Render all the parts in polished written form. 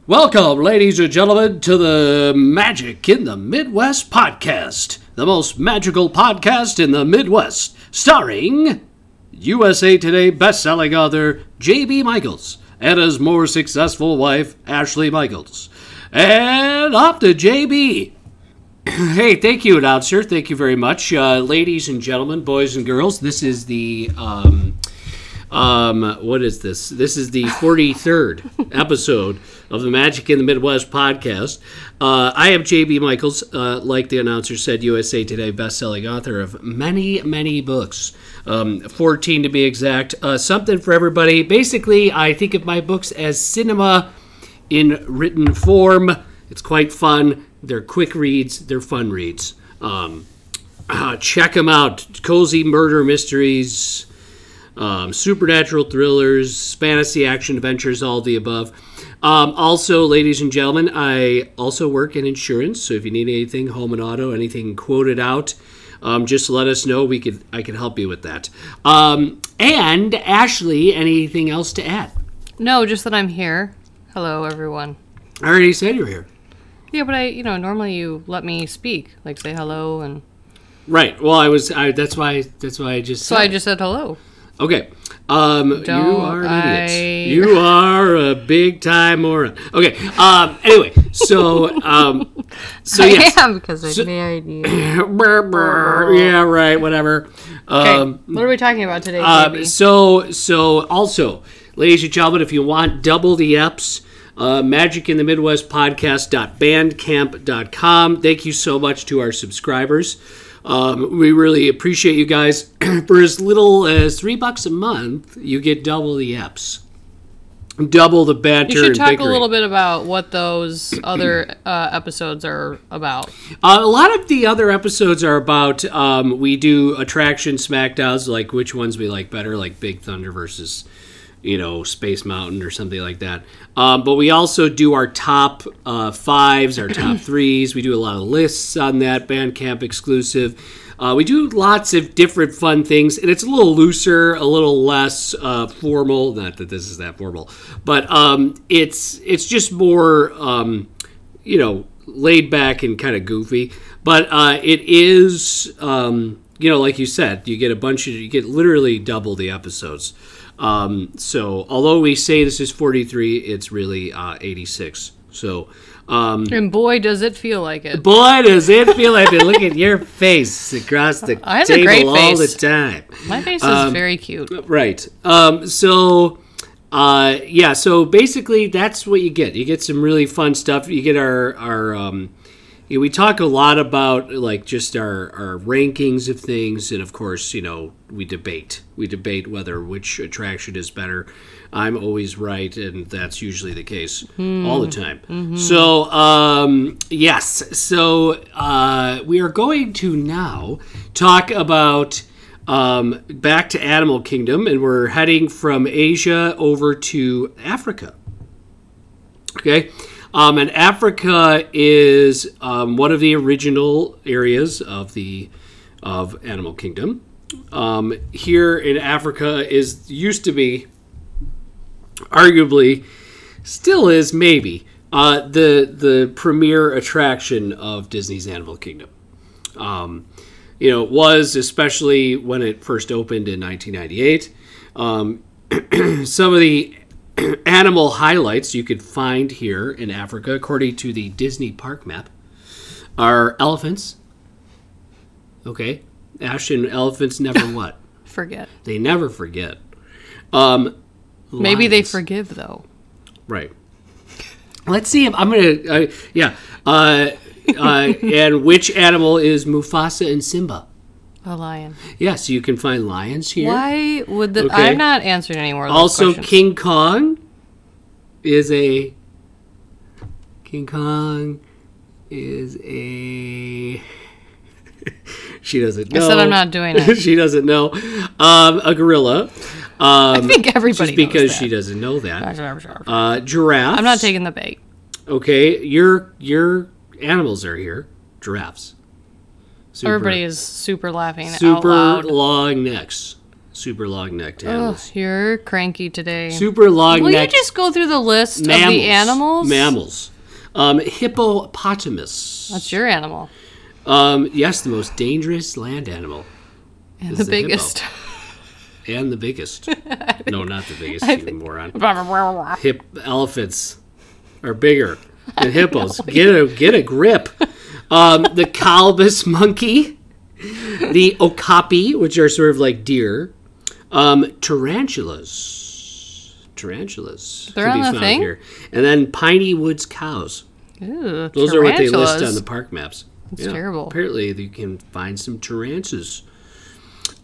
Welcome, ladies and gentlemen, to the Magic in the Midwest podcast, the most magical podcast in the Midwest, starring USA Today best-selling author J.B. Michaels and his more successful wife, Ashley Michaels. And off to J.B. Hey, thank you, announcer. Thank you very much. Ladies and gentlemen, boys and girls, this is the... what is this? This is the 43rd episode of the Magic in the Midwest podcast. I am J.B. Michaels, like the announcer said, USA Today best-selling author of many, many books. 14 to be exact. Something for everybody. Basically, I think of my books as cinema in written form. It's quite fun. They're quick reads. They're fun reads. Check them out. Cozy murder mysteries, supernatural thrillers, fantasy action adventures, all of the above. Also, ladies and gentlemen, I also work in insurance, so if you need anything, home and auto, anything quoted out, just let us know. I can help you with that. And Ashley, anything else to add? No, just that I'm here. Hello, everyone. I already said you're here. Yeah, but normally you let me speak, like say hello and. Right. Well, that's why I just. So said I just said hello. Okay. You are an idiot. You are a big time moron. Okay. Anyway, so I am because I married you. Yeah, right. Whatever. Okay. What are we talking about today, baby? So also, ladies and gentlemen, if you want double the eps, Magic in the Midwest podcast.bandcamp.com. Thank you so much to our subscribers. We really appreciate you guys. For as little as $3 a month, you get double the eps, double the banter. You should and talk bickering. a little bit about what those other episodes are about. A lot of the other episodes are about, we do attraction smackdowns, like which ones we like better, like Big Thunder versus, Space Mountain or something like that. But we also do our top fives, our top threes. We do a lot of lists on that, Bandcamp exclusive. We do lots of different fun things, and it's a little looser, a little less formal. Not that this is that formal, but it's just more, laid back and kind of goofy. But it is, like you said, you get literally double the episodes. So although we say this is 43, it's really 86. So And boy, does it feel like it. Boy, does it feel like it. Look at your face across the table all the time. My face is very cute. Right. So basically that's what you get. You get some really fun stuff. You get our we talk a lot about like just our rankings of things, and of course, we debate. We debate which attraction is better. I'm always right, and that's usually the case all the time. Mm-hmm. So, yes. So, we are going to now talk about back to Animal Kingdom, and we're heading from Asia over to Africa. Okay? And Africa is one of the original areas of Animal Kingdom. Here in Africa used to be, arguably, still is maybe, the premier attraction of Disney's Animal Kingdom. It was, especially when it first opened in 1998. Some of the animal highlights you could find here in Africa, according to the Disney park map, are elephants. Okay. Ashton, elephants never what? Forget. They never forget. Maybe they forgive, though. Right. Let's see if I'm going to... and which animal is Mufasa and Simba? A lion. Yes, you can find lions here. Why would Okay. I'm not answering any more of those Also, questions. King Kong is a... She doesn't know. I said I'm not doing it. She doesn't know. A gorilla. I think everybody just because knows that. she doesn't know that. Giraffes. I'm not taking the bait. Okay, your animals are here. Giraffes. Everybody is super laughing out Super loud. long necks. super long-necked Oh, animals. you're cranky today. Super long-necked. Will you just go through the list of the animals? Mammals. Hippopotamus. That's your animal. Yes, the most dangerous land animal. And the biggest. And the biggest. No, not the biggest, you moron. Elephants are bigger than hippos. Get a grip. The colobus monkey. The okapi, which are sort of like deer. Tarantulas. They're on the thing? Here. And then piney woods cows. Ooh, Those are what they list on the park maps. That's terrible. Apparently, you can find some tarantulas.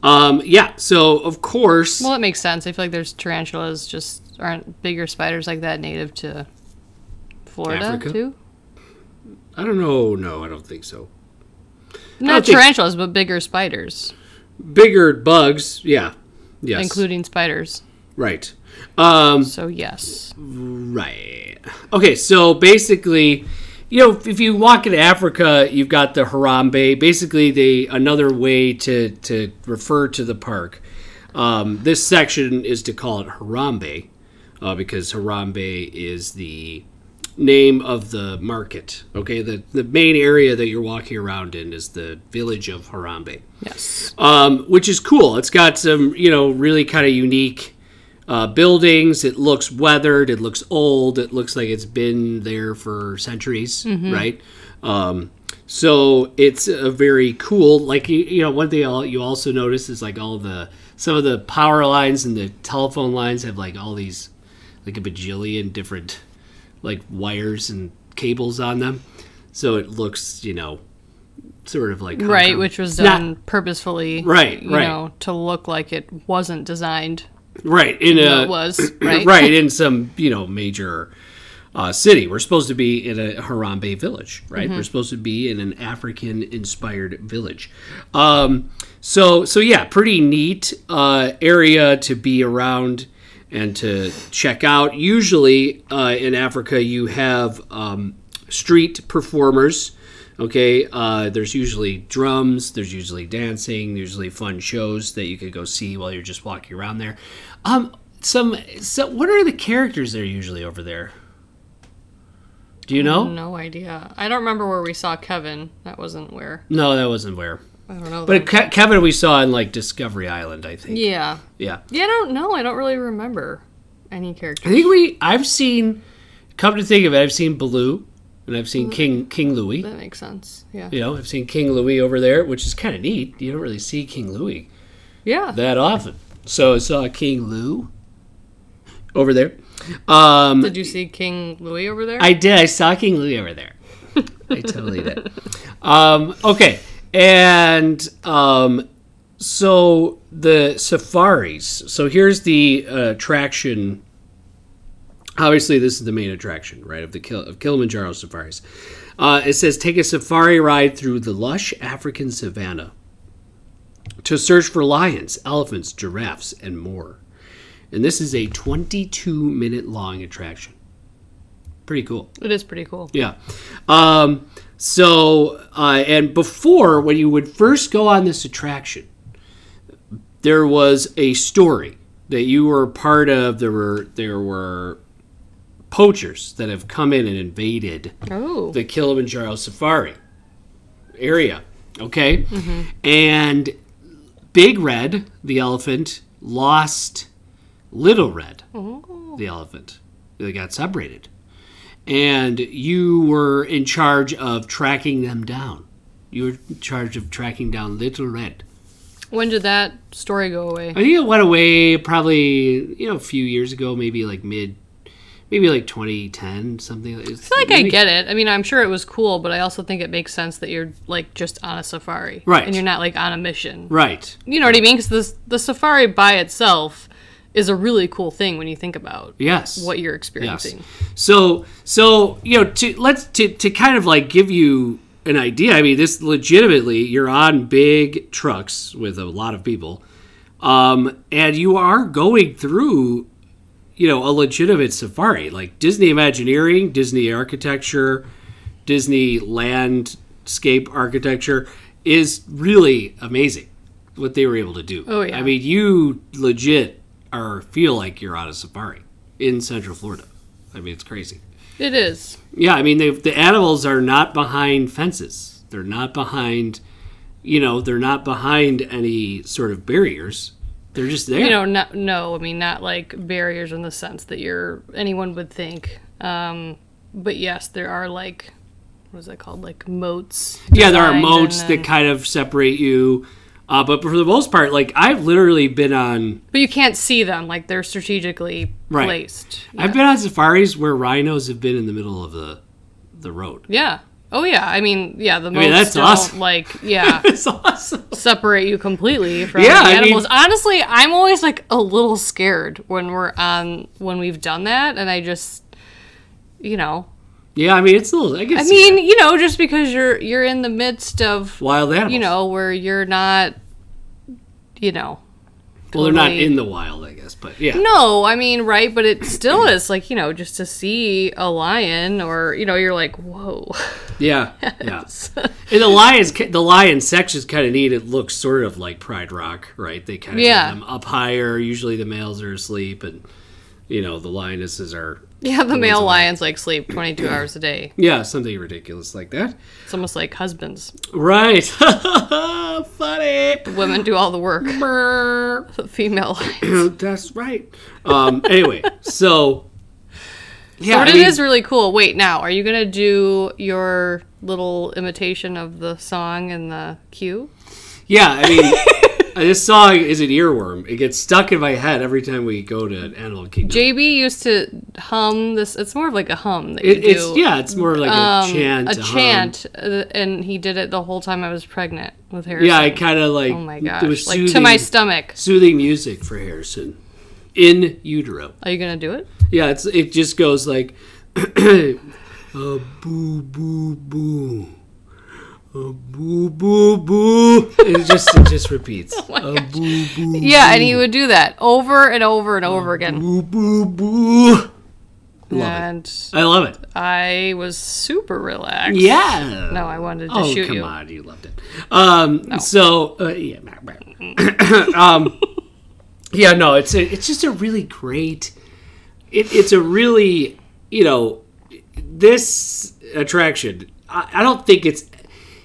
So of course. Well, it makes sense. I feel like there's tarantulas aren't bigger spiders like that native to Florida Africa? too? I don't know. No, I don't think so. Not tarantulas, but bigger spiders. Bigger bugs, yeah. Yes. Including spiders. Right. So yes. Right. Okay, so basically, if you walk into Africa, you've got the Harambe. Basically, another way to refer to the park. This section is to call it Harambe, because Harambe is the name of the market. Okay, the main area that you're walking around in is the village of Harambe. Yes. Which is cool. It's got some, really kind of unique buildings. It looks weathered. It looks old. It looks like it's been there for centuries, right? So it's a very cool. Like one thing you also notice is like some of the power lines and the telephone lines have like all these like a bajillion different like wires and cables on them. So it looks sort of like right, which was done purposefully, right, to look like it wasn't designed. Right, it was right. Right in some major city. We're supposed to be in a Harambe village, right? We're supposed to be in an African-inspired village. So yeah, pretty neat area to be around and to check out. Usually in Africa, you have street performers. Okay, there's usually drums, there's usually dancing, there's usually fun shows that you could go see while you're just walking around there. So what are the characters that are usually over there? Do you know? No idea. I don't remember where we saw Kevin. That wasn't where. No, that wasn't where. I don't know. But Kevin we saw in like Discovery Island, I think. Yeah. Yeah. Yeah, I don't know. I don't really remember any characters. I think I've seen, come to think of it, I've seen Baloo. And I've seen King Louis. That makes sense. Yeah. I've seen King Louis over there, which is kind of neat. You don't really see King Louis that often. So I saw King Lou over there. Did you see King Louis over there? I did. I saw King Louis over there. I totally did. Okay. And so the safaris. So here's the attraction. Obviously, this is the main attraction, right, of Kilimanjaro safaris. It says, take a safari ride through the lush African savanna to search for lions, elephants, giraffes, and more. And this is a 22-minute long attraction. Pretty cool. It is pretty cool. Yeah. And before, when you would first go on this attraction, there was a story that you were part of. There were poachers that have come in and invaded the Kilimanjaro safari area. Okay? Mm-hmm. And Big Red, the elephant, lost Little Red, the elephant. They got separated. And you were in charge of tracking them down. You were in charge of tracking down Little Red. When did that story go away? I think it went away probably, a few years ago, maybe like 2010, something like that. I feel like I get it. I mean, I'm sure it was cool, but I also think it makes sense that you're like just on a safari. Right. And you're not like on a mission. Right. You know what I mean? Because the safari by itself is a really cool thing when you think about what you're experiencing. Yes. So to kind of like give you an idea, I mean, this legitimately, you're on big trucks with a lot of people, and you are going through a legitimate safari, like Disney Imagineering, Disney architecture, Disney landscape architecture is really amazing. what they were able to do. Oh, yeah. I mean, you legit feel like you're on a safari in Central Florida. I mean, it's crazy. It is. Yeah, I mean, the animals are not behind fences. They're not behind, they're not behind any sort of barriers. They're just there. Not like barriers in the sense that anyone would think. But yes, there are like, what is that called? Like moats. Yeah, there are moats that kind of separate you. But for the most part, like I've literally been on... But you can't see them. Like they're strategically placed. Yeah. I've been on safaris where rhinos have been in the middle of the road. Yeah. Oh, yeah. I mean, yeah, the moats don't, awesome. It's awesome. Separate you completely from the animals. Honestly, I'm always, like, a little scared when we've done that, and I just, Yeah, I mean, it's a little... just because you're in the midst of... wild animals. Where you're not, Well, they're not in the wild, I guess, but yeah. No, I mean, right, but it still is, like, just to see a lion or, you're like, whoa. Yeah, yes. Yeah. And the lion section's kind of neat. It looks sort of like Pride Rock, right? They kind of get them up higher. Usually the males are asleep, and, the lionesses are... Yeah, the male lions, like, sleep 22 hours a day. Yeah, something ridiculous like that. It's almost like husbands. Right. Funny. The women do all the work. The female lions. That's right. Anyway, so... Yeah, but it is really cool. Wait, now, are you going to do your little imitation of the song and the cue? Yeah, I mean... This song is an earworm. It gets stuck in my head every time we go to Animal Kingdom. JB used to hum this. It's more of like a hum that you do. It's more like a chant. A chant, and he did it the whole time I was pregnant with Harrison. Yeah, I kind of like... Oh my gosh. It was soothing, like to my stomach. Soothing music for Harrison. In utero. Are you going to do it? Yeah, it just goes like... boo, boo, boo. Boo, boo, boo. It just repeats. Oh boo, boo, yeah, and he would do that over and over and over again. Boo, boo, boo. I love it. I was super relaxed. Yeah. No, I wanted to shoot you. Oh, come on. You loved it. No. So, yeah. Yeah, no, it's just a really great... It's a really, this attraction, I don't think it's...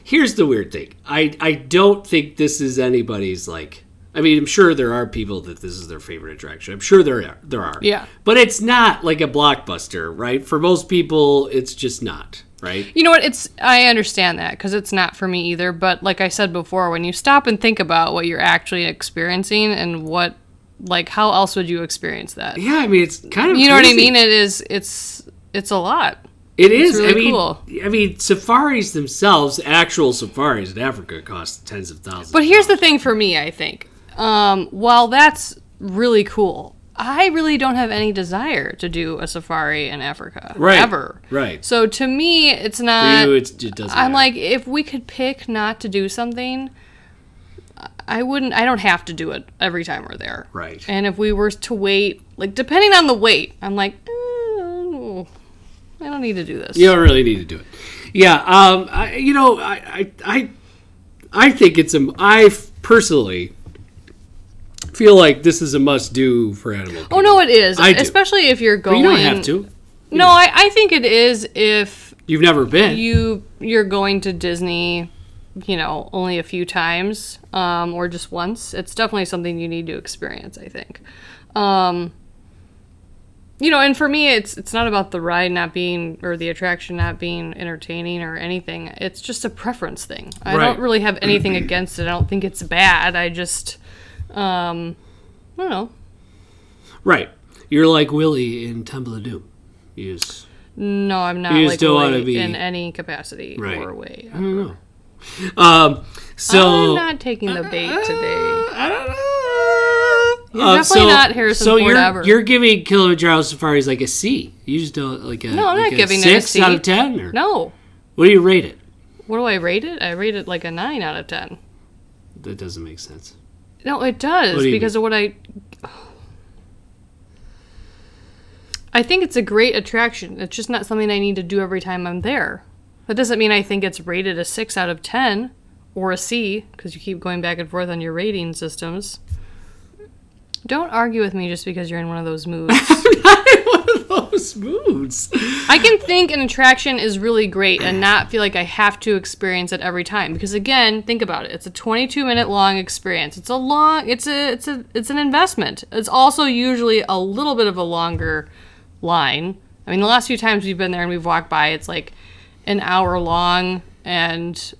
Here's the weird thing. I don't think this is anybody's, like... I mean, I'm sure there are people that this is their favorite attraction. I'm sure there are. Yeah. But it's not like a blockbuster, right? For most people, it's just not, right? You know what? I understand that, because it's not for me either. But like I said before, when you stop and think about what you're actually experiencing and how else would you experience that? Yeah, I mean, it's kind of You know what I mean? It's a lot. It is. Really cool. I mean, safaris themselves, actual safaris in Africa, cost tens of thousands. But here's the thing for me, I think. While that's really cool, I really don't have any desire to do a safari in Africa. Right. Ever. Right. So to me, it's not... For you, it doesn't matter. I'm like, if we could pick not to do something, I don't have to do it every time we're there. Right. And if we were to wait, like, depending on the wait, I'm like, I don't need to do this. You don't really need to do it. Yeah, I think I personally feel like this is a must-do for Animal Kingdom. Oh, no, it is. Especially if you're going... But you don't have to. No, I think it is if... You've never been. You're going to Disney, only a few times, or just once. It's definitely something you need to experience, I think. And for me, it's not about the ride not being, or the attraction not being entertaining or anything. It's just a preference thing. I don't really have anything against it. I don't think it's bad. I just, I don't know. Right. You're like Willie in Temple of Doom. No, I'm not like Willie in any capacity or way. I don't know. I'm not taking the bait today. I don't know. You're definitely not Harrison Ford ever. You're giving Kilimanjaro Safaris like a C. You just don't like a... No, I'm not giving it a 6 out of 10? Or? No. What do you rate it? What do I rate it? I rate it like a 9 out of 10. That doesn't make sense. No, it does, because of what I think it's a great attraction. It's just not something I need to do every time I'm there. That doesn't mean I think it's rated a 6 out of 10 or a C, because you keep going back and forth on your rating systems. Don't argue with me just because you're in one of those moods. I'm not in one of those moods. I can think an attraction is really great and not feel like I have to experience it every time. Because again, think about it. It's a 22-minute long experience. It's an investment. It's also usually a little bit of a longer line. I mean, the last few times we've been there and we've walked by, it's like an hour long, and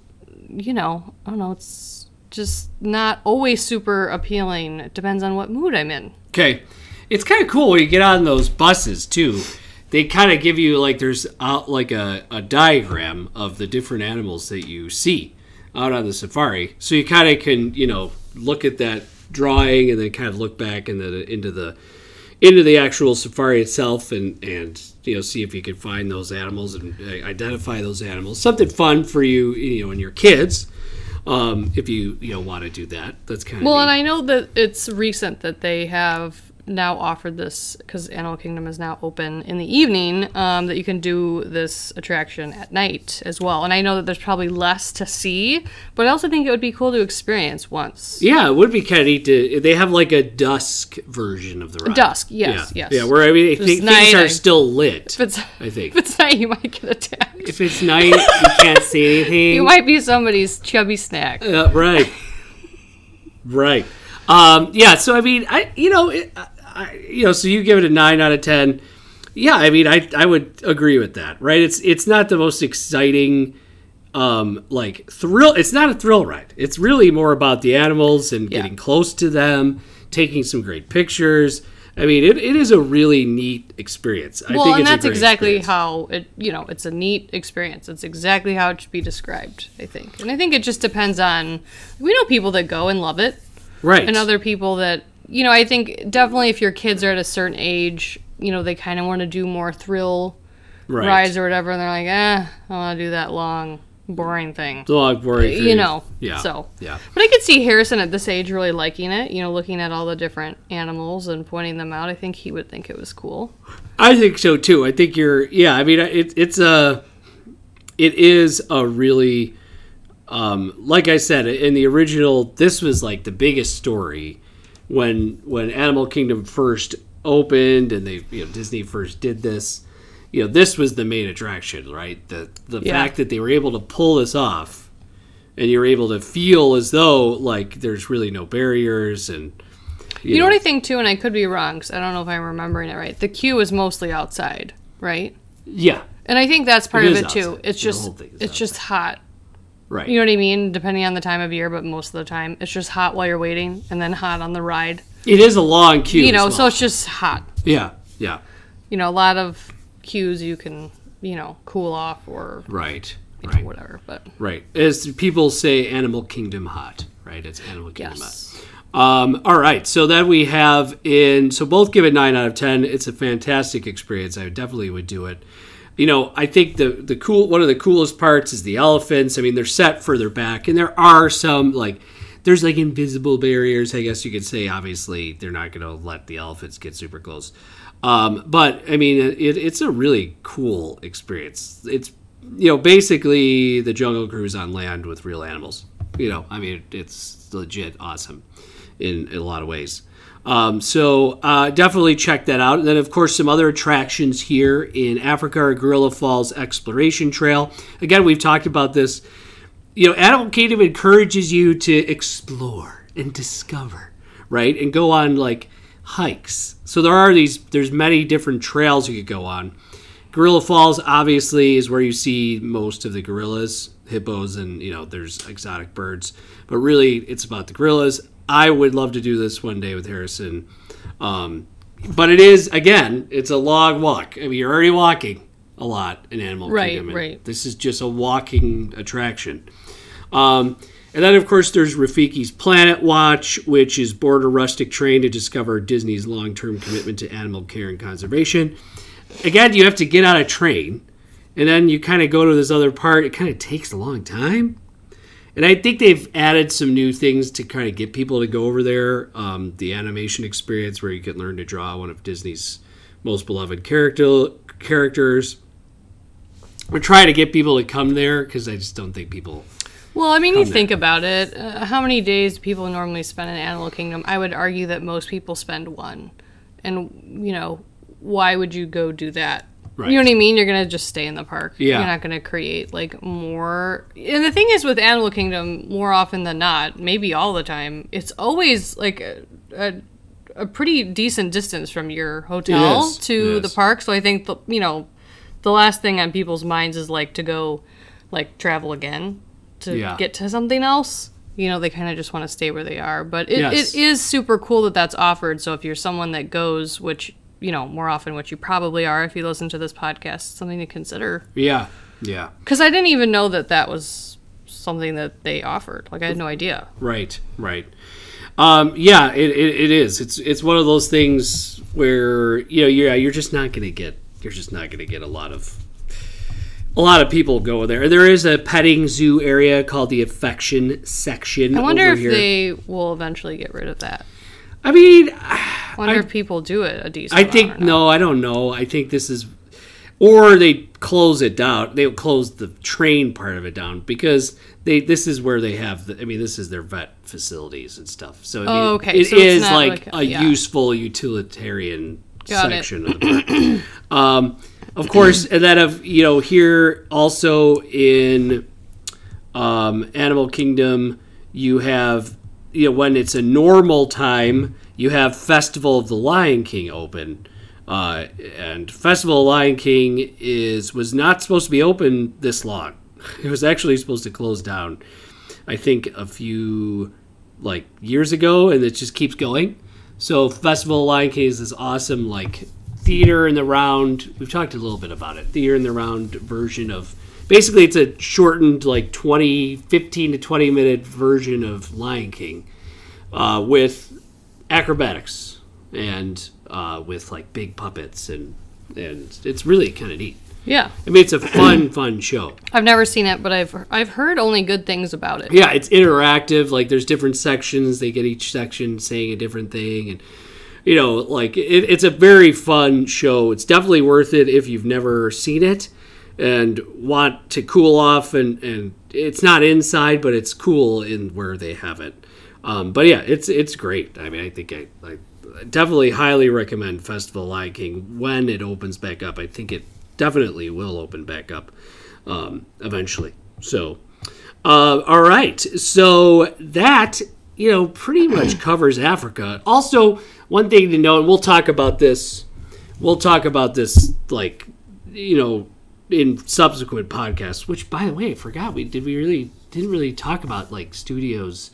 I don't know, it's just not always super appealing. It depends on what mood I'm in. Okay. It's kind of cool when you get on those buses, too. They kind of give you, like, there's like a diagram of the different animals that you see out on the safari. So you kind of can, look at that drawing and then kind of look back into the actual safari itself and see if you can find those animals and identify those animals. Something fun for you, and your kids. If you want to do that, that's kind of well, neat. And I know that it's recent that they have now offered this, because Animal Kingdom is now open in the evening, that you can do this attraction at night as well. And I know that there's probably less to see, but I also think it would be cool to experience once. Yeah, it would be kind of neat to. They have like a dusk version of the ride. Dusk, yes. Yeah, where I mean, things are still lit. I think if it's night, you might get attacked. If it's night, you can't see anything. You might be somebody's chubby snack. Right. Right. Yeah. So I mean, so you give it a 9 out of 10. Yeah, I mean, I would agree with that, right? It's not the most exciting, thrill. It's not a thrill ride. It's really more about the animals and getting close to them, taking some great pictures. I mean, it is a really neat experience. I think and that's exactly how it. It's a neat experience. It's exactly how it should be described, I think. And I think it just depends on. We know people that go and love it, right? And other people that. I think definitely if your kids are at a certain age, they kind of want to do more thrill rides or whatever, and they're like, I want to do that long, boring thing. The long, boring thing. Yeah. So, yeah. But I could see Harrison at this age really liking it, looking at all the different animals and pointing them out. I think he would think it was cool. I think so, too. I think I mean, it is a really, like I said, in the original, this was like the biggest story. When Animal Kingdom first opened and they Disney first did this, this was the main attraction, right? The fact that they were able to pull this off, and you're able to feel as though like there's really no barriers, and you know what I think too, and I could be wrong because I don't know if I'm remembering it right. The queue is mostly outside, right? Yeah, and I think that's part of it outside. Too. It's just hot. Right. You know what I mean? Depending on the time of year, but most of the time. It's just hot while you're waiting, and then hot on the ride. It is a long queue. So it's just hot. Yeah. A lot of queues you can, cool off or... Right. Whatever, but... Right. As people say, Animal Kingdom hot, right? It's Animal Kingdom hot. All right. So then we have so both give it 9 out of 10. It's a fantastic experience. I definitely would do it. I think one of the coolest parts is the elephants. I mean, they're set further back, and there are some there's invisible barriers, I guess you could say. Obviously, they're not going to let the elephants get super close. But I mean, it's a really cool experience. It's basically the Jungle Cruise on land with real animals. I mean, it's legit awesome in a lot of ways. So definitely check that out. And then, of course, some other attractions here in Africa are Gorilla Falls Exploration Trail. Again, we've talked about this. Animal Kingdom encourages you to explore and discover, right? And go on, hikes. So there's many different trails you could go on. Gorilla Falls, obviously, is where you see most of the gorillas, hippos, and, there's exotic birds. But really, it's about the gorillas. I would love to do this one day with Harrison. But it is, again, it's a long walk. I mean, you're already walking a lot in Animal Kingdom. Right. This is just a walking attraction. And then, of course, there's Rafiki's Planet Watch, which is board a rustic train to discover Disney's long-term commitment to animal care and conservation. Again, you have to get on a train, and then you kind of go to this other part. It kind of takes a long time. And I think they've added some new things to kind of get people to go over there. The animation experience where you can learn to draw one of Disney's most beloved characters. We're trying to get people to come there because I just don't think people Well, I mean, you think about it. How many days do people normally spend in Animal Kingdom? I would argue that most people spend one. And, you know, why would you go do that? Right. You know what I mean? You're going to just stay in the park. Yeah. You're not going to create, like, more. And the thing is with Animal Kingdom, more often than not, maybe all the time, it's always, like, a pretty decent distance from your hotel to the park. So I think, you know, the last thing on people's minds is, like, to go, like, travel again to get to something else. You know, they kind of just want to stay where they are. But it is super cool that that's offered. So if you're someone that goes, which, you know, more often, which you probably are if you listen to this podcast, something to consider. Yeah, yeah. Because I didn't even know that was something that they offered. Like, I had no idea. Right, right. Yeah, it is. It's one of those things where, you know, you're just not going to get a lot of people go there. There is a petting zoo area called the affection section. I wonder if they will eventually get rid of that. I mean, I wonder if people do it a decent amount. I think, no, I don't know. I think this is, or they close it down. They'll close the train part of it down because this is where they have, this is their vet facilities and stuff. So it is like a useful utilitarian section of the park. Of course, and then here also in Animal Kingdom, you have, when it's a normal time, you have Festival of the Lion King open. And Festival of Lion King was not supposed to be open this long. It was actually supposed to close down, I think, a few years ago, and it just keeps going. So Festival of Lion King is this awesome theater in the round. We've talked a little bit about it. Theater in the round version of, basically it's a shortened 15 to 20 minute version of Lion King with acrobatics and with big puppets and it's really kind of neat. Yeah. It's a fun show. I've never seen it, but I've heard only good things about it. Yeah, it's interactive. There's different sections. They get each section saying a different thing, and it's a very fun show. It's definitely worth it if you've never seen it and want to cool off. And it's not inside, but it's cool in where they have it. But yeah, it's great. I think I definitely highly recommend Festival of Lion King when it opens back up. I think it definitely will open back up eventually. So, all right. So that, pretty much covers Africa. Also, one thing to know, and we'll talk about this in subsequent podcasts, which, by the way, I forgot, we didn't really talk about studios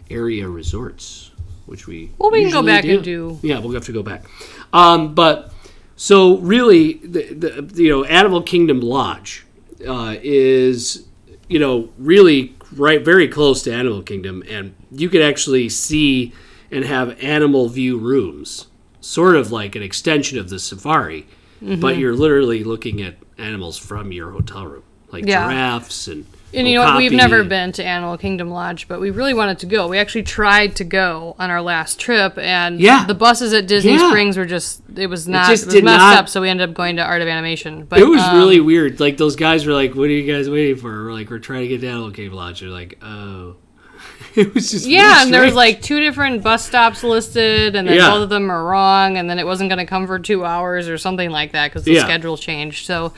area resorts, which we can go back and do. Yeah, we'll have to go back. But so really, the Animal Kingdom Lodge is really very close to Animal Kingdom, and you could actually see and have animal view rooms, sort of like an extension of the safari, but you're literally looking at animals from your hotel room, giraffes and you know what? We've never been to Animal Kingdom Lodge, but we really wanted to go. We actually tried to go on our last trip, and the buses at Disney Springs were just messed up, so we ended up going to Art of Animation. But it was really weird. Those guys were like, "What are you guys waiting for?" We're like, "We're trying to get to Animal Kingdom Lodge." They're like, "Oh." It was just and there was 2 different bus stops listed, and then both of them are wrong, and then it wasn't going to come for 2 hours or something like that because the schedule changed. So,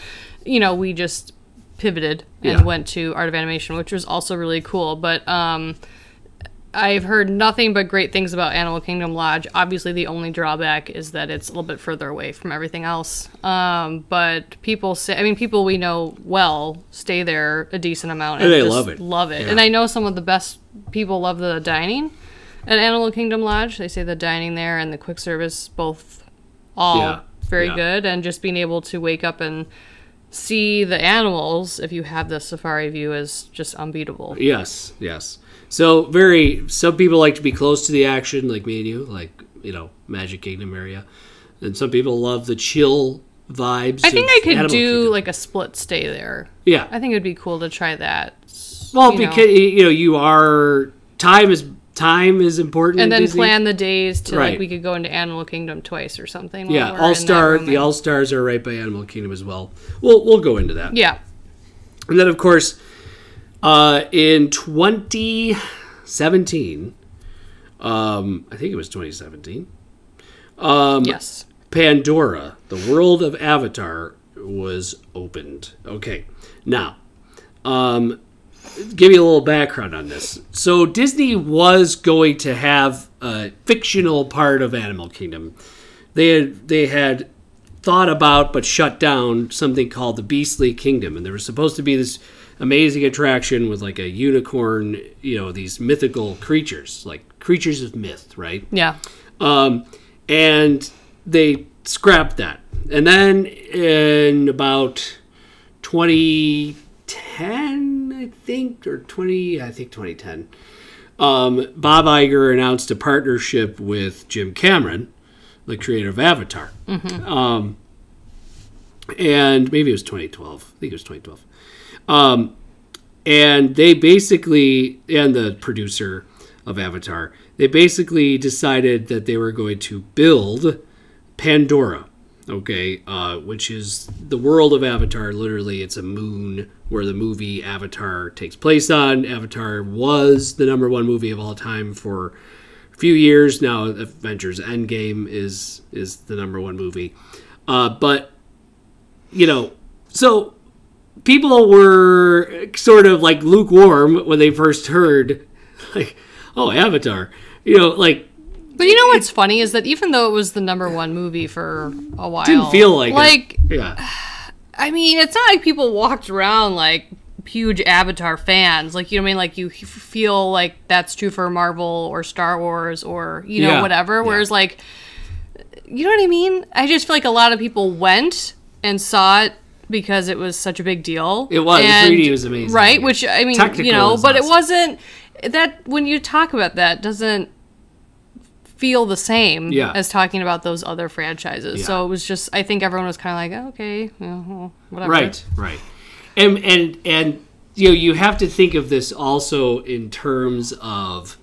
we just pivoted and went to Art of Animation, which was also really cool. But I've heard nothing but great things about Animal Kingdom Lodge. Obviously, the only drawback is that it's a little bit further away from everything else. But people say, people we know well stay there a decent amount and they love it. Yeah. And I know some of the best people love the dining at Animal Kingdom Lodge. They say the dining there and the quick service both very good, and just being able to wake up and see the animals if you have the safari view is just unbeatable. Yes. So some people like to be close to the action, like me and you, Magic Kingdom area. And some people love the chill vibes. I think I could do a split stay there. Yeah. I think it would be cool to try that. Well, because you are time is important. And then plan the days to we could go into Animal Kingdom twice or something. Yeah, the All Stars are right by Animal Kingdom as well. We'll go into that. Yeah. And then of course In 2017, I think it was 2017. Yes. Pandora, the world of Avatar, was opened. Okay, now, give you a little background on this. So Disney was going to have a fictional part of Animal Kingdom. They had thought about but shut down something called the Beastly Kingdom, and there was supposed to be this amazing attraction with like a unicorn, these mythical creatures, like creatures of myth, right? Yeah. And they scrapped that. And then in about 2010, I think 2010, Bob Iger announced a partnership with Jim Cameron, the creator of Avatar. Mm-hmm. And maybe it was 2012. I think it was 2012. And they basically, and the producer of Avatar, they basically decided that they were going to build Pandora, okay, which is the world of Avatar. Literally, it's a moon where the movie Avatar takes place on. Avatar was the #1 movie of all time for a few years. Now, Avengers Endgame is the #1 movie. But, so people were sort of like lukewarm when they first heard, like, oh, Avatar. But you know what's funny is that even though it was the #1 movie for a while, didn't feel like it. Yeah. I mean, it's not like people walked around like huge Avatar fans. Like, you know what I mean? Like, you feel like that's true for Marvel or Star Wars or, whatever. Whereas, like, you know what I mean? I just feel like a lot of people went and saw it because it was such a big deal. It was. And, 3D was amazing. Right? Which, I mean, but awesome. It wasn't... That, when you talk about that, doesn't feel the same as talking about those other franchises. Yeah. So it was just, I think everyone was kind of like, oh, okay, well, whatever. Right. And you have to think of this also in terms of,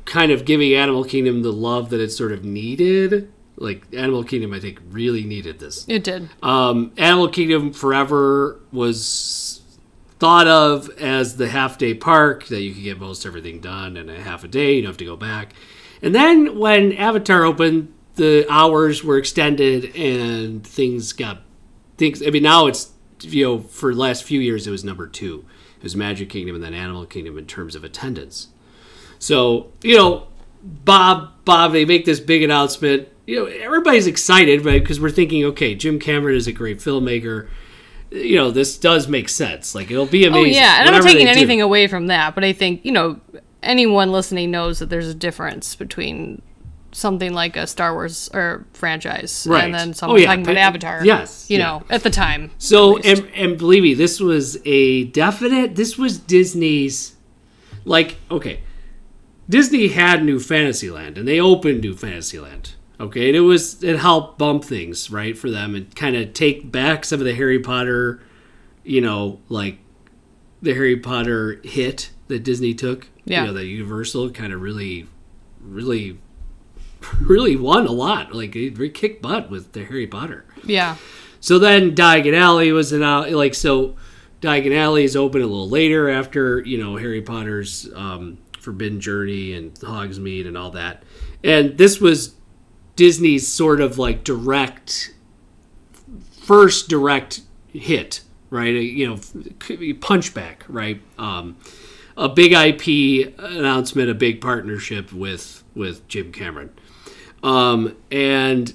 kind of giving Animal Kingdom the love that it sort of needed. Like, Animal Kingdom, I think, really needed this. It did. Animal Kingdom forever was thought of as the half-day park that you could get most everything done in a half a day. You don't have to go back. And then when Avatar opened, the hours were extended and things. I mean, now it's, for the last few years, it was #2. It was Magic Kingdom and then Animal Kingdom in terms of attendance. So, Bob, they make this big announcement. Everybody's excited, right? Because we're thinking, okay, Jim Cameron is a great filmmaker. This does make sense. Like, it'll be amazing. Oh, yeah. And I'm not taking anything away from that, but I think, anyone listening knows that there's a difference between something like a Star Wars or franchise and then someone talking about Avatar. Yes. At the time. So, and believe me, this was Disney's, like, okay, Disney had New Fantasyland, and they opened New Fantasyland. Okay, and it helped bump things, right, for them and kind of take back some of the Harry Potter, like the Harry Potter hit that Disney took. Yeah. That Universal kind of really, really, really won a lot. Like, it kicked butt with the Harry Potter. Yeah. So then Diagon Alley was so Diagon Alley is open a little later after, Harry Potter's Forbidden Journey and Hogsmeade and all that. And this was Disney's sort of like first direct hit, right? Punchback, right? A big IP announcement, a big partnership with Jim Cameron. And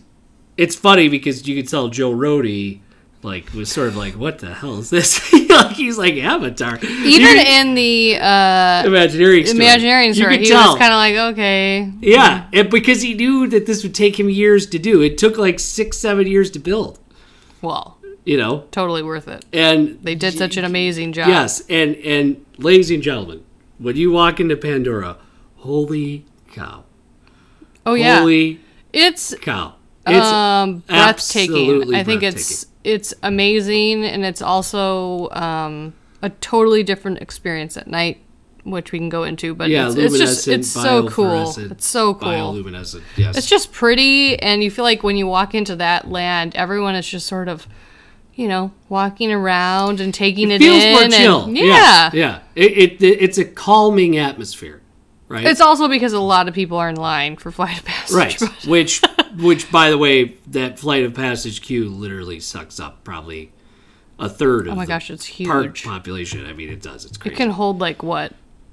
it's funny because you could tell Joe Rohde was sort of like, what the hell is this? He's like Avatar. Even in the Imagineering story, he was kind of like, okay. Yeah, because he knew that this would take him years to do. It took like 6-7 years to build. Well, you totally worth it. And they did such an amazing job. Yes, and ladies and gentlemen, when you walk into Pandora, holy cow! Oh yeah, holy cow! It's breathtaking. I think it's amazing, and it's also a totally different experience at night, which we can go into. But it's so cool. It's so cool. Bioluminescent, yes. It's just pretty, and you feel like when you walk into that land, everyone is just sort of walking around and taking it feels in. More chill. And, yeah. Yeah. It's a calming atmosphere, right? It's also because a lot of people are in line for Flight of Passage. Right. Which, by the way, that Flight of Passage queue literally sucks up probably a third of it's huge. Park population. I mean, it does. It's crazy. It can hold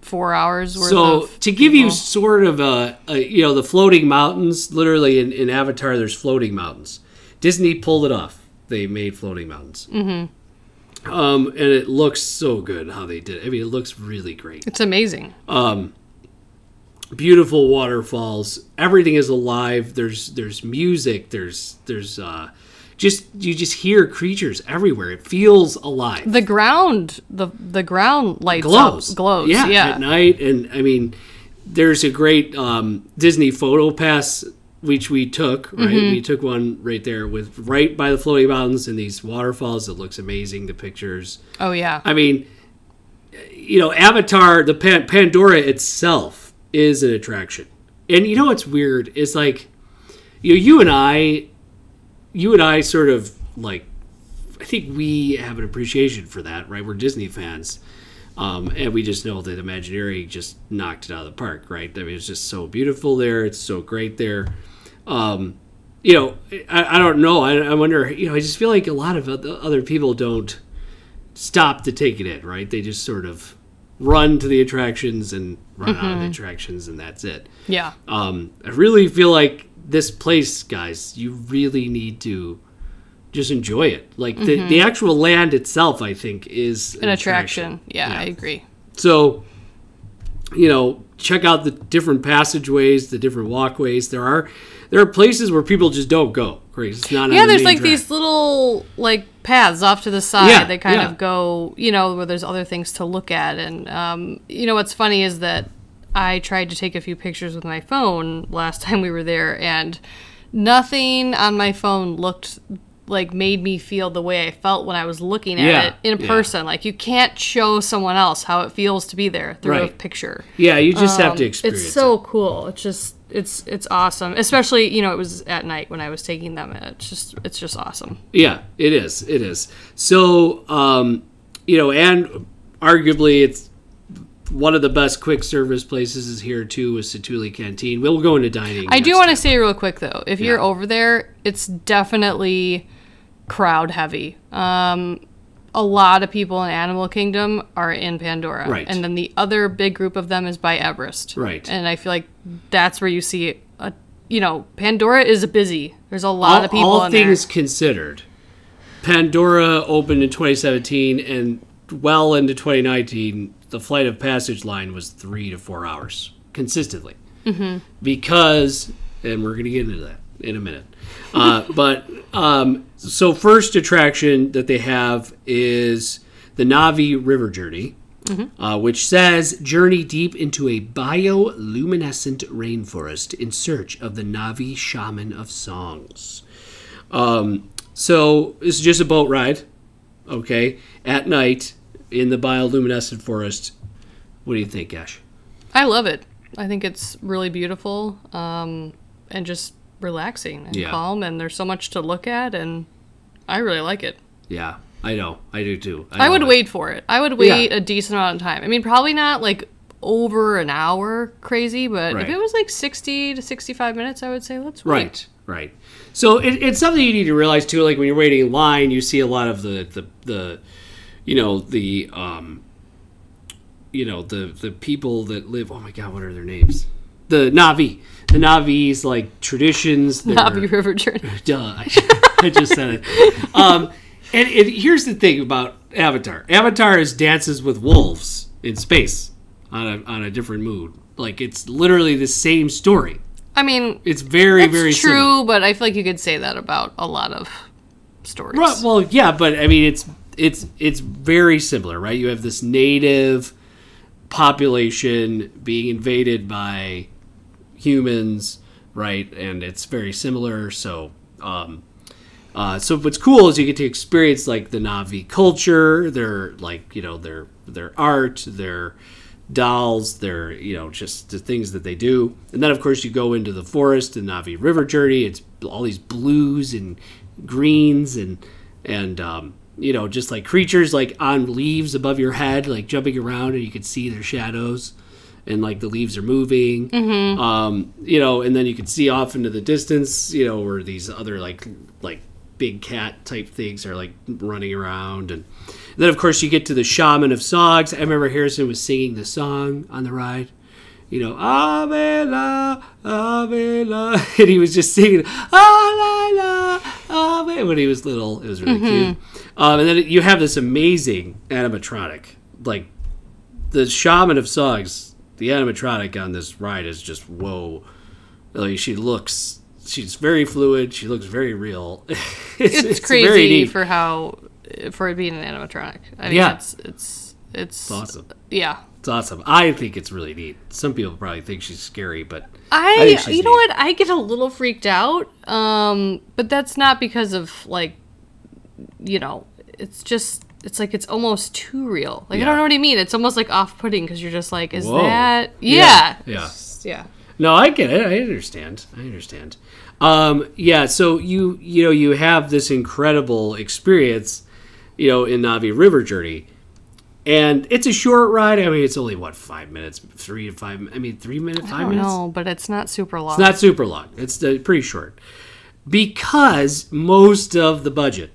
4 hours worth so of to give people. you sort of the floating mountains, literally in Avatar there's floating mountains. Disney pulled it off. They made floating mountains. Mm-hmm. And it looks so good how they did it. I mean, it looks really great. It's amazing. Beautiful waterfalls. Everything is alive. There's music. There's you just hear creatures everywhere. It feels alive. The ground lights glows. up. Glows. Yeah, Yeah. at night. And I mean, there's a great Disney photo pass which we took. Right, we took one right there with right by the floating mountains and these waterfalls. It looks amazing. The pictures. Oh yeah. I mean, Avatar, the Pandora itself is an attraction. And what's weird is you and I sort of I think we have an appreciation for that, right? We're Disney fans. And we just know that Imagineering just knocked it out of the park, right? I mean, it's just so beautiful there. It's so great there. I don't know. I wonder, I just feel like a lot of other people don't stop to take it in, right? They just sort of run to the attractions and run out of the attractions, and that's it. Yeah. I really feel like this place, guys, you really need to just enjoy it. The actual land itself, I think, is an attraction. Yeah, I agree. So, check out the different passageways, the different walkways. There are places where people just don't go. Right? It's not. Yeah, there's these little paths off to the side. Yeah, they kind of go, where there's other things to look at. And what's funny is that I tried to take a few pictures with my phone last time we were there, and nothing on my phone looked made me feel the way I felt when I was looking at it in person. You can't show someone else how it feels to be there through a picture. Yeah, you just have to experience it. It's so cool. It's just it's awesome. Especially, it was at night when I was taking them. It's just awesome. Yeah, it is. It is. So, and arguably it's one of the best quick service places is here too, is Satuli Canteen. We'll go into dining. I do want to say real quick though, if you're over there, it's definitely crowd heavy. A lot of people in Animal Kingdom are in Pandora. Right. And then the other big group of them is by Everest. Right. And I feel like that's where you see Pandora is busy. There's a lot of people in there. All things considered, Pandora opened in 2017 and well into 2019, the Flight of Passage line was 3 to 4 hours consistently. Mm-hmm. Because, and we're going to get into that in a minute. So first attraction that they have is the Na'vi River Journey, which says, journey deep into a bioluminescent rainforest in search of the Na'vi shaman of songs. So it's just a boat ride, okay, at night in the bioluminescent forest. What do you think, Ash? I love it. I think it's really beautiful and just relaxing and calm, and there's so much to look at, and I really like it. Yeah, I know. I do too. I would wait for it. I would wait a decent amount of time. I mean, probably not over an hour crazy, but if it was 60 to 65 minutes, I would say let's wait. Right. So it's something you need to realize too. When you're waiting in line, you see a lot of the people that live. Oh my God, what are their names? The Na'vi. The Na'vi's traditions. Na'vi River Journey. Duh, I just said it. And here's the thing about Avatar. Avatar is dances with wolves in space on a different mood. It's literally the same story. I mean, it's very, very true, similar. But I feel like you could say that about a lot of stories. Right, well, yeah, but I mean, it's very similar, right? You have this native population being invaded by humans, right? And it's very similar. So, so what's cool is you get to experience the Na'vi culture, their their art, their dolls, their just the things that they do. And then of course you go into the forest, the Na'vi River Journey. It's all these blues and greens and and just like creatures like on leaves above your head, like jumping around, and you can see their shadows, and like the leaves are moving. And then you can see off into the distance, where these other like big cat type things are like running around. And then of course you get to the shaman of songs. I remember Harrison was singing the song on the ride, Avela, Avela, and he was just singing Avela, Avela when he was little. It was really cute. And then you have this amazing animatronic, like the shaman of songs. The animatronic on this ride is just whoa. Like she's very fluid. She looks very real. it's crazy for it being an animatronic. I mean, it's awesome. Yeah, it's awesome. I think it's really neat. Some people probably think she's scary, but I think she's neat. What? I get a little freaked out. But that's not because of like, it's just. It's like it's almost too real. Like I don't know what I mean. It's almost like off-putting because you're just like, is that? Yeah. Yeah. No, I get it. I understand. So you have this incredible experience, in Navi River Journey, and it's a short ride. I mean, it's only 5 minutes, 3 to 5. I mean, 3 minutes, 5 minutes. No, but it's not super long. It's not super long. It's pretty short because most of the budget.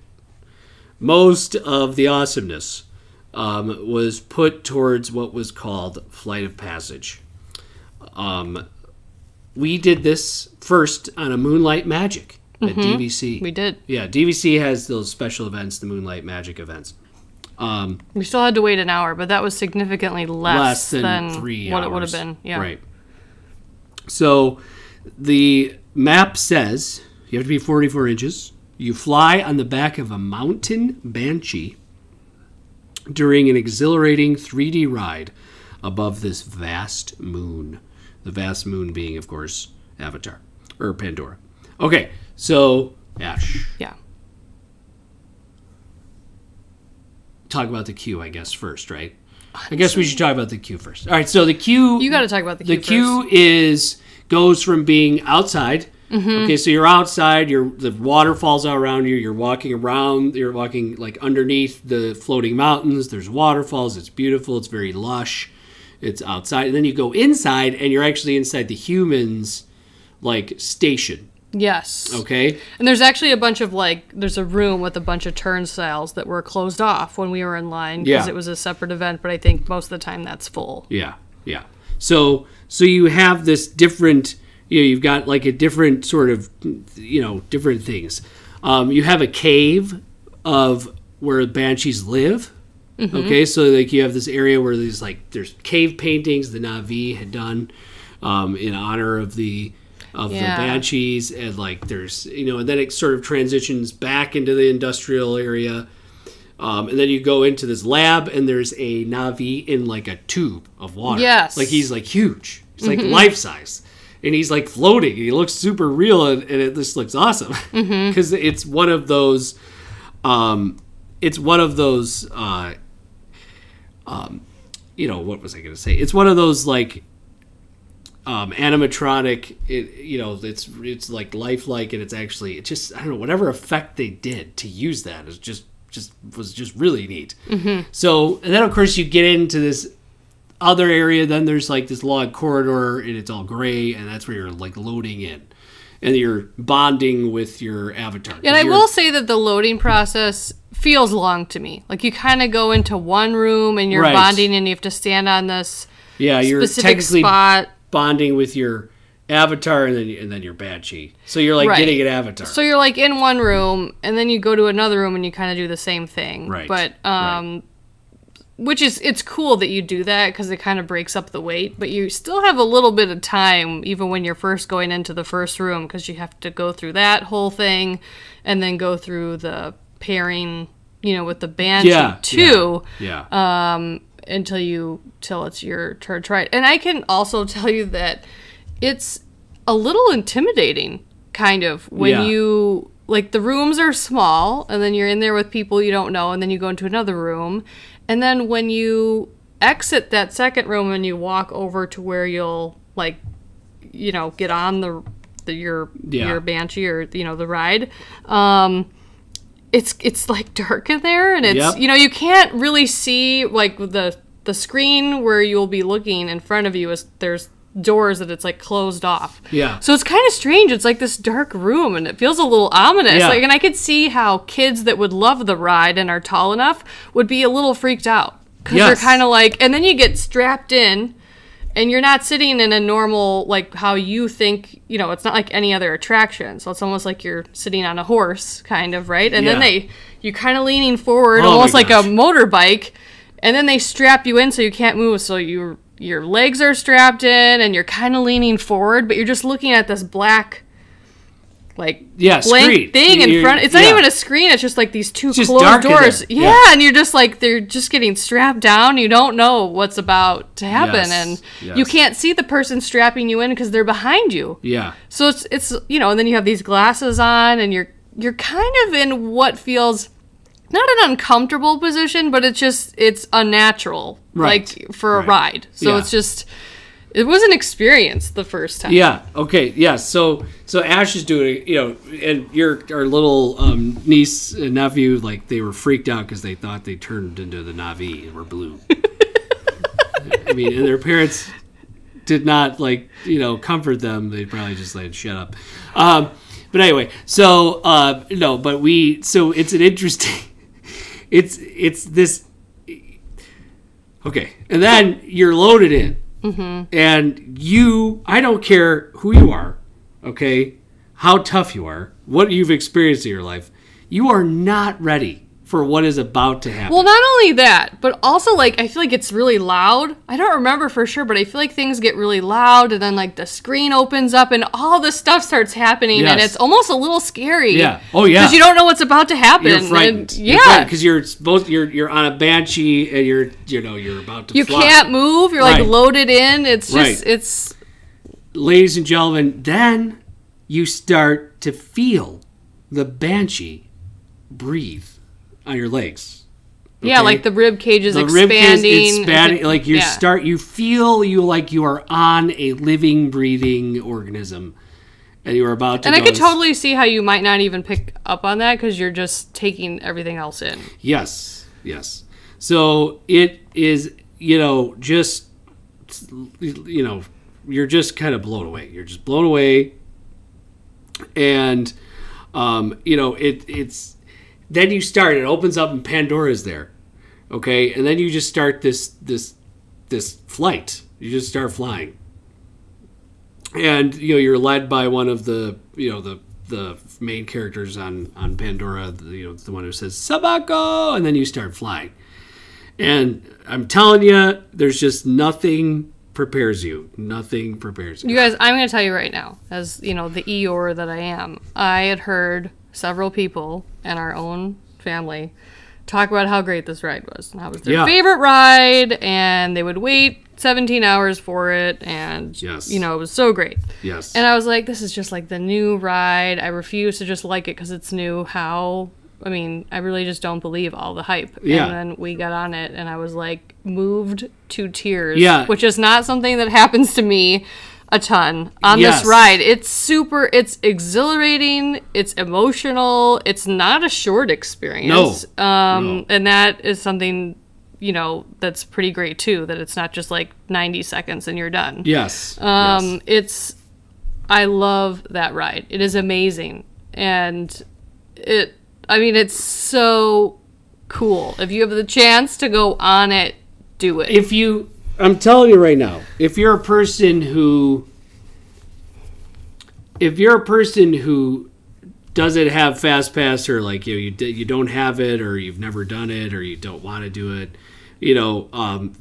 Most of the awesomeness was put towards what was called Flight of Passage. We did this first on a Moonlight Magic at DVC. We did. Yeah, DVC has those special events, the Moonlight Magic events. We still had to wait an hour, but that was significantly less than 3 hours. What it would have been. Yeah. Right. So the map says you have to be 44 inches. You fly on the back of a mountain banshee during an exhilarating 3D ride above this vast moon. The vast moon being, of course, Avatar or Pandora. Okay, so Ash. Yeah. Talk about the queue, I guess, first, right? I guess we should talk about the queue first. All right, so the queue. You got to talk about the queue. The queue goes from being outside. Okay, so you're outside, the water falls out around you, you're walking around, you're walking like underneath the floating mountains, there's waterfalls, it's beautiful, it's very lush, it's outside, and then you go inside, and you're actually inside the humans, like, station. Yes. Okay? And there's actually there's a room with a bunch of turnstiles that were closed off when we were in line, because it was a separate event, but I think most of the time that's full. Yeah. So you have this different... you've got like a different sort of, different things. You have a cave of where banshees live. Okay, so like you have this area where there's cave paintings the Na'vi had done in honor of the banshees, and like there's and then it sort of transitions back into the industrial area. And then you go into this lab, and there's a Na'vi in like a tube of water. Yes, like he's like huge. He's like life size. And he's like floating, and he looks super real, and it just looks awesome because it's one of those. What was I going to say? It's one of those like animatronic. It's like lifelike, and it's just I don't know, whatever effect they did to use that is was really neat. So, and then of course you get into this other area, then there's like this long corridor, and it's all gray, and that's where you're like loading in, and you're bonding with your avatar. And I will say that the loading process feels long to me. Like you kind of go into one room and you're bonding, and you have to stand on this you're specific spot, bonding with your avatar, and then your banshee. So you're like getting an avatar. So you're like in one room, and then you go to another room, and you kind of do the same thing. Right. But it's cool that you do that because it kind of breaks up the wait, but you still have a little bit of time even when you're first going into the first room, because you have to go through that whole thing and then go through the pairing, with the banshee too. Until it's your turn to try it. And I can also tell you that it's a little intimidating, kind of, when you... Like, the rooms are small, and then you're in there with people you don't know, and then you go into another room. And then when you exit that second room and you walk over to where you'll, like, get on your banshee or, the ride, it's like dark in there, and it's you can't really see like the screen where you'll be looking in front of you is there's doors that it's like closed off. Yeah. So it's kind of strange. It's like this dark room, and it feels a little ominous. Yeah. Like, and I could see how kids that would love the ride and are tall enough would be a little freaked out because they're kind of like, and then you get strapped in. And you're not sitting in a normal, like, how you think, it's not like any other attraction. So it's almost like you're sitting on a horse, kind of, right? And then you're kind of leaning forward, almost like a motorbike. And then they strap you in so you can't move. So your legs are strapped in, and you're kind of leaning forward. But you're just looking at this black, like, blank screen thing in front. It's not even a screen. It's just like these two closed doors. Yeah, and you're just like, they're just getting strapped down. You don't know what's about to happen. And you can't see the person strapping you in because they're behind you. Yeah. So it's and then you have these glasses on, and you're kind of in what feels not an uncomfortable position, but it's unnatural, like for a ride. So it's just... It was an experience the first time. Yeah. Okay. Yeah. So Ash is doing it, and our little niece and nephew, like, they were freaked out because they thought they turned into the Na'vi and were blue. I mean, and their parents did not comfort them. They probably just like, shut up. But anyway, so it's an interesting. It's this. Okay, and then you're loaded in. Mm-hmm. And I don't care who you are, okay, how tough you are, what you've experienced in your life, you are not ready for what is about to happen. Well, not only that, but also, like, I feel like it's really loud. I don't remember for sure, but I feel like things get really loud, and then, like, the screen opens up, and all this stuff starts happening, and it's almost a little scary. Yeah. Oh, yeah. Because you don't know what's about to happen. You're frightened. Yeah. Because you're on a banshee, and you're about to fly. You can't move. You're, like, loaded in. It's just, it's... Ladies and gentlemen, then you start to feel the banshee breathe on your legs. Okay? Yeah, like the rib cage is expanding. Like you feel like you are on a living, breathing organism, and you are about to. And I could totally see how you might not even pick up on that because you're just taking everything else in. Yes. So it is, just, you're just kind of blown away. You're just blown away, and it's. Then you start. It opens up, and Pandora's there, okay. And then you just start this flight. You just start flying, and you're led by one of the the main characters on Pandora. The one who says "Sabako," and then you start flying. And I'm telling you, there's just nothing prepares you. Nothing prepares you. You guys, I'm going to tell you right now, as the Eeyore that I am, I had heard several people in our own family talk about how great this ride was. And how it was their favorite ride, and they would wait 17 hours for it, and it was so great. Yes. And I was like, this is just like the new ride. I refuse to just like it because it's new. I really just don't believe all the hype. Yeah. And then we got on it, and I was like moved to tears. Yeah. Which is not something that happens to me a ton on this ride. It's exhilarating, it's emotional, it's not a short experience. No. And that is something, that's pretty great too, that it's not just like 90 seconds and you're done. Yes. I love that ride. It is amazing. And it's so cool. If you have the chance to go on it, do it. I'm telling you right now, if you're a person who doesn't have Fast Pass, or like you don't have it, or you've never done it, or you don't want to do it, even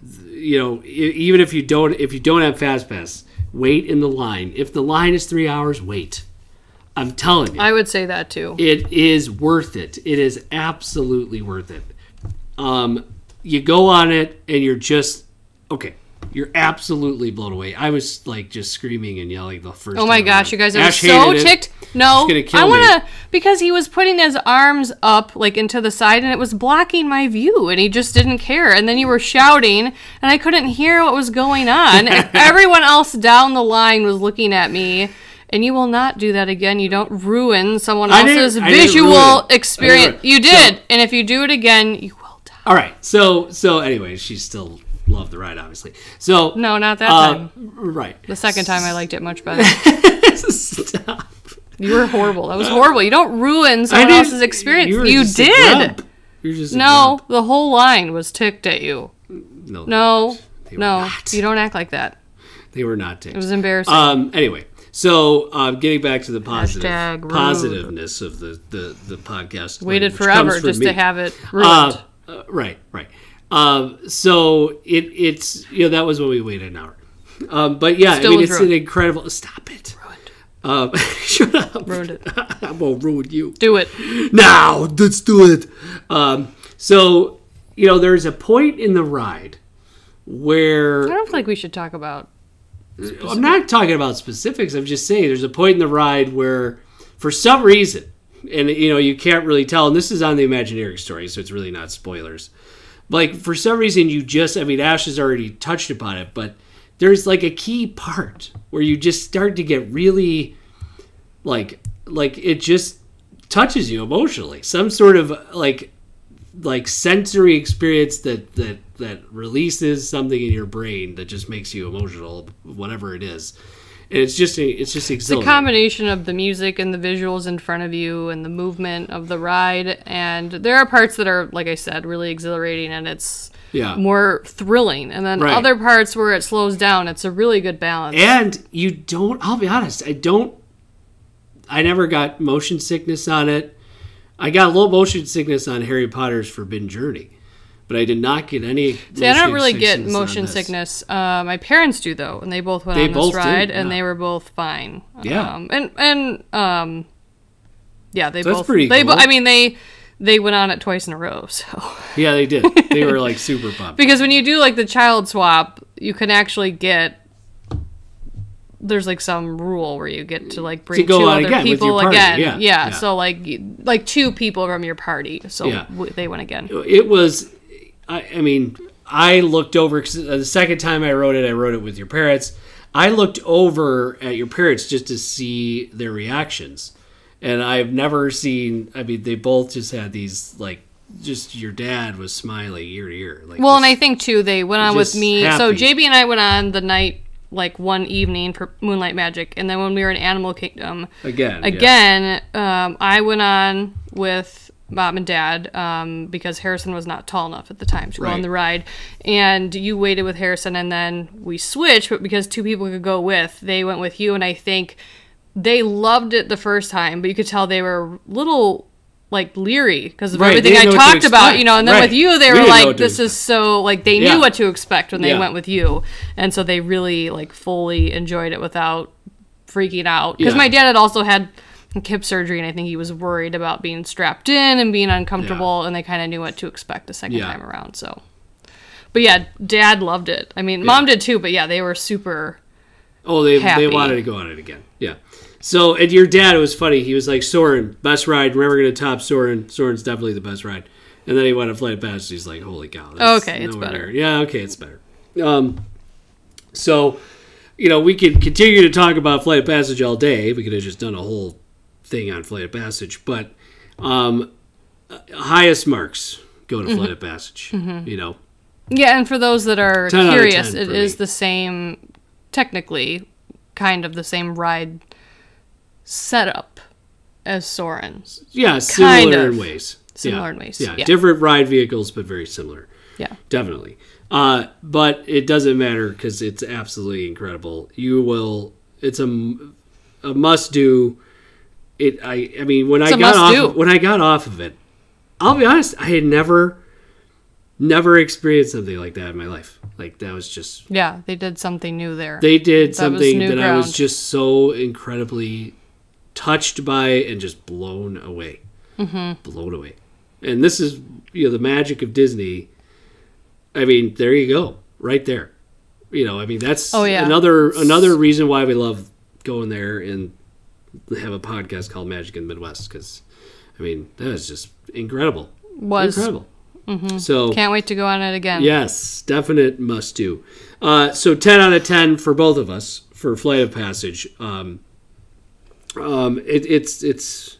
if you don't have Fast Pass, wait in the line. If the line is 3 hours, wait. I'm telling you. I would say that too. It is worth it. It is absolutely worth it. You go on it and you're just okay. You're absolutely blown away. I was like just screaming and yelling the first time. Oh my gosh, you guys are Ash so ticked. No, I want to, because he was putting his arms up like into the side and it was blocking my view and he just didn't care. And then you were shouting and I couldn't hear what was going on. And everyone else down the line was looking at me. and you will not do that again. You don't ruin someone else's visual ruin experience. You did, and if you do it again, you will die. All right. So anyway, she still loved the ride, obviously. So no, not that time. Right. The second time, I liked it much better. Stop. You were horrible. That was horrible. You don't ruin someone else's experience. You did. You're just the whole line was ticked at you. No. You don't act like that. They were not ticked. It was embarrassing. Anyway, so getting back to the positiveness of the podcast. Waited forever just to have it ruined. Right. So it's that was when we waited an hour. But yeah, Still it's an incredible. Stop it. Shut up. Ruined it. I won't ruin you. Do it. Now, let's do it. So, there's a point in the ride where... I don't feel like we should talk about... I'm not talking about specifics. I'm just saying there's a point in the ride where, for some reason, and, you can't really tell, and this is on the Imagineering story, so it's really not spoilers. Like, for some reason, Ash has already touched upon it, but there's like a key part where you just start to get really like it just touches you emotionally. Some sort of like sensory experience that releases something in your brain that just makes you emotional, whatever it is. And it's just exhilarating. It's a combination of the music and the visuals in front of you and the movement of the ride. And there are parts that are, like I said, really exhilarating, and it's more thrilling. And then other parts where it slows down. It's a really good balance. And I'll be honest, I never got motion sickness on it. I got a little motion sickness on Harry Potter's Forbidden Journey, but I did not get any. See, I don't really get motion sickness. My parents do though, and they both went on this ride, and they were both fine. Yeah, they so both. Pretty cool. They went on it twice in a row. So yeah, they did. They were like super pumped. Because when you do like the child swap, you can actually get. There's like some rule where you get to like bring two other people again. Yeah. So like two people from your party. So they went again. It was, I looked over, cause the second time I wrote it with your parents. I looked over at your parents just to see their reactions. And I've never seen, they both just had these just your dad was smiling ear to ear. And I think too, they went on with me. Happy. So JB and I went on the night, one evening for Moonlight Magic, and then when we were in Animal Kingdom again, I went on with Mom and Dad because Harrison was not tall enough at the time to go on the ride, and you waited with Harrison, and then we switched, but because two people could go with, they went with you, and I think they loved it the first time, but you could tell they were little leery because of everything I talked about, and then with you, they were like, this is so, they knew what to expect when they went with you. And so they really, fully enjoyed it without freaking out. Because my dad had also had hip surgery, and I think he was worried about being strapped in and being uncomfortable, and they kind of knew what to expect the second time around, so. But yeah, Dad loved it. Mom did too, but yeah, they were super happy. They wanted to go on it again. Yeah. So, and your dad, it was funny. He was like, Soarin', best ride. We're never going to top Soarin'. Soarin's definitely the best ride. And then he went on Flight of Passage. He's like, holy cow. Okay, it's better. Yeah, okay, it's better. So, we could continue to talk about Flight of Passage all day. We could have just done a whole thing on Flight of Passage. But highest marks go to Flight of Passage, Yeah, and for those that are curious, it is the same, technically, kind of the same ride setup as Soarin'. Yeah, similar in ways. Similar in ways. Yeah, different ride vehicles, but very similar. Yeah. Definitely. But it doesn't matter because it's absolutely incredible. It's a must-do. When I got off of it, I'll be honest, I had never experienced something like that in my life. That was just... Yeah, they did something new there. They did something that I was just so incredibly touched by and just blown away. Blown away. And this is, the magic of Disney. There you go. Right there. That's another reason why we love going there and have a podcast called Magic in the Midwest. Because, that is just incredible. Incredible. So can't wait to go on it again. Yes, definite must do. So 10 out of 10 for both of us for Flight of Passage. It's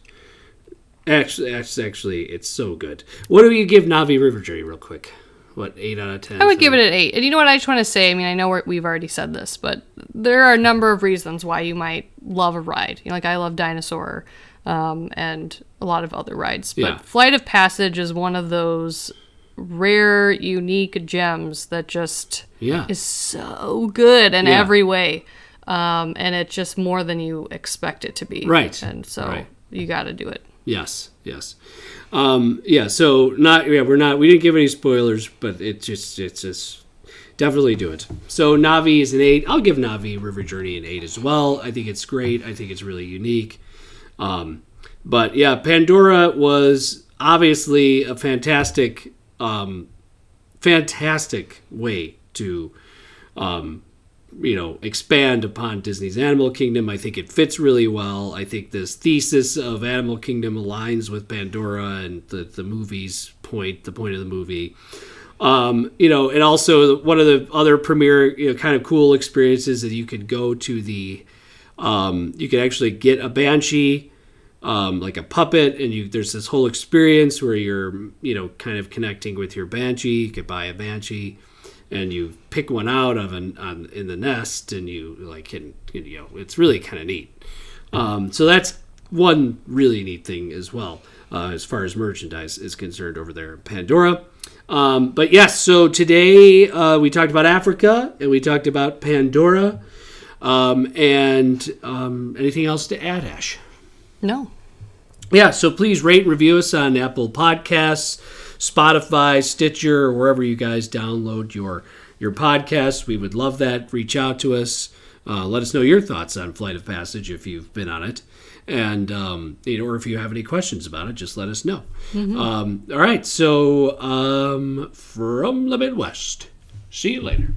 actually it's so good. What do you give Navi River Journey real quick? What, 8 out of 10? I would give it an 8. And you know what I just want to say? I mean, I know we've already said this, but there are a number of reasons why you might love a ride. You know, like I love Dinosaur and a lot of other rides. But Flight of Passage is one of those rare, unique gems that just is so good in every way. And it's just more than you expect it to be. Right. And so you got to do it. Yes. So we didn't give any spoilers, but it's just definitely do it. So Navi is an 8. I'll give Navi River Journey an 8 as well. I think it's great. I think it's really unique. But yeah, Pandora was obviously a fantastic way to expand upon Disney's Animal Kingdom. I think it fits really well. I think this thesis of Animal Kingdom aligns with Pandora and the movie's point, the point of the movie. And also one of the other premier, kind of cool experiences that you could go to you could actually get a Banshee, like a puppet, and there's this whole experience where you're, kind of connecting with your Banshee. You could buy a Banshee, and you pick one out in the nest, and it's really kind of neat. So that's one really neat thing as well, as far as merchandise is concerned over there in Pandora. But yes, so today we talked about Africa, and we talked about Pandora, and anything else to add, Ash? No. Yeah, so please rate and review us on Apple Podcasts, Spotify, Stitcher, or wherever you guys download your podcasts. We would love that. Reach out to us. Let us know your thoughts on Flight of Passage if you've been on it. And, or if you have any questions about it, just let us know. Mm-hmm. All right, so from the Midwest, see you later.